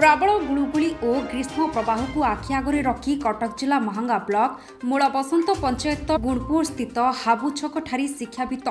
प्रबल गुळुगुळी और ग्रीष्म प्रवाह को आखि आगे रखी कटक जिला महांगा ब्लॉक मूल बसंत पंचायत गुणपुर स्थित हाबुछक ठारी शिक्षावित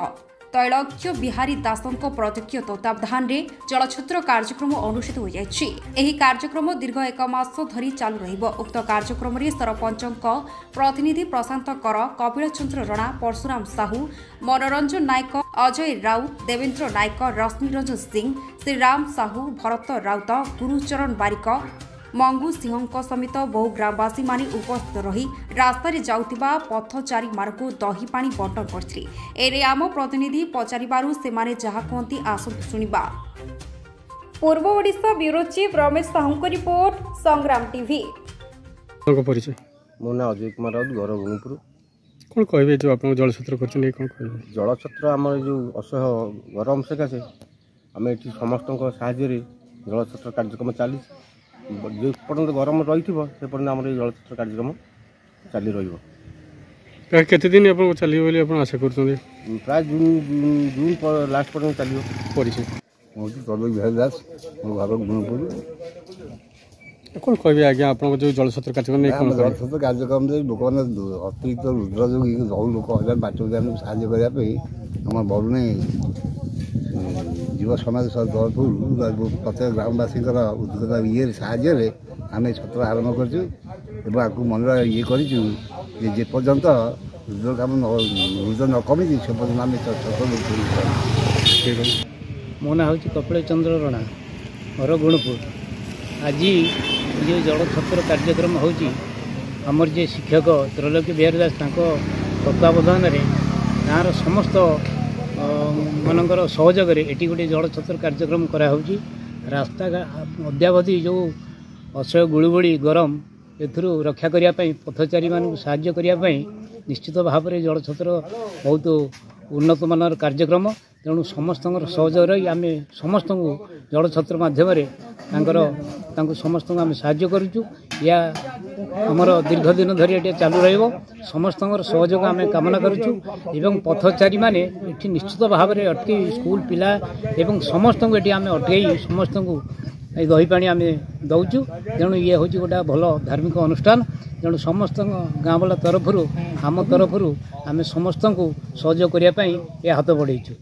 तैलक्ष्य बिहारी दासों प्रत्यक्ष तत्वावधान में जलछत्र कार्यक्रम अनुष्ठित हो जाएगी। एही कार्यक्रम दीर्घ एक मास धरी चालू रहिबो। उक्त कार्यक्रम में सरपंचक प्रतिनिधि प्रशांत कर, कपिल चंद्र रणा, परशुराम साहू, मनोरंजन नायक, अजय राउत, देवेंद्र नायक, रश्मि रंजन सिंह, श्रीराम साहू, भरत राउत, गुरुचरण बारिक, मंगू सिंह समेत बहु ग्रामवासी माने उपस्थित रही रास्तार जाउथिबा पथचारी मार्ग दही पानी बंटन करथिले। एने आम प्रतिनिधि पचारिबारु सेमाने जहा कहती आसंतु सुनिबा। पूर्व Odisha bureau chief Ramesh Sahu report, संग्राम टीवी। परिचय मो ना अजय कुमार राउत, घर गुणपुर। कौन कहे जो आप जलछत्र कर जलछत्र आम जो असह्य गरम सकाशे आम ये समस्त साहाय्य जलछत्र कार्यक्रम चली जो पर्यटन गरम रही से पर्यटन आम जलछत्र कार्यक्रम चली केते दिन आप चलिए आशा कर प्राय जून जून लास्ट पर्यटन चलो। परिचय हूँ प्रदीप बिहारी दास, मो घर गुणपुर। कौन कहे आज्ञा आप जो जलछत्र कार्यक्रम जलछत्र कार्यक्रम लोक मैंने अतिरिक्त रुद्र जो जो लोक हजार बांट साहय करने आम बरुणे युवा समाज तरफ प्रत्येक ग्रामवासी उद्योग ये साहय आम छत्र आरम्भ कर मन ये करपर्यंत रुद्र कम रुद्र न कमी से पर्यटन आम छत्र। मो ना हूँ कपिल चंद्र रणा, घर गुणपुर। आज जो जलछत्र कार्यक्रम होमर जे शिक्षक त्रैलोक्य बिहारी दास तत्वावधान गाँव समस्त मानकर सहयोग एटी गोटे जलछत्र कार्यक्रम कराऊँगी। रास्ता अद्यावधि जो असह्य गुळुगुळी गरम एथुरु रक्षा करने पथचारी मानक साहाय्य करने निश्चित भाव में जलछत्र बहुत उन्नत मानर कार्यक्रम। तेणु समस्त सहयोग रही आम समस्त जलछत्र मध्यम समस्त आम साहाय्य करुचु। या आमर दीर्घ दिन धरी ये चालू रहिबो। समस्त सहयोग आम कामना करुचु एवं पथचारी माने एठी निश्चित भाव में अटके स्कूल पिला एवं समस्त ये आम अटकई समस्त दही पानी आम दौचु। तेणु ये हूँ गोटे भल धार्मिक अनुष्ठान। तेणु समस्त गाँवाला तरफ आम तरफ आम समस्त सहयोग करने हाथ बढ़ेचु।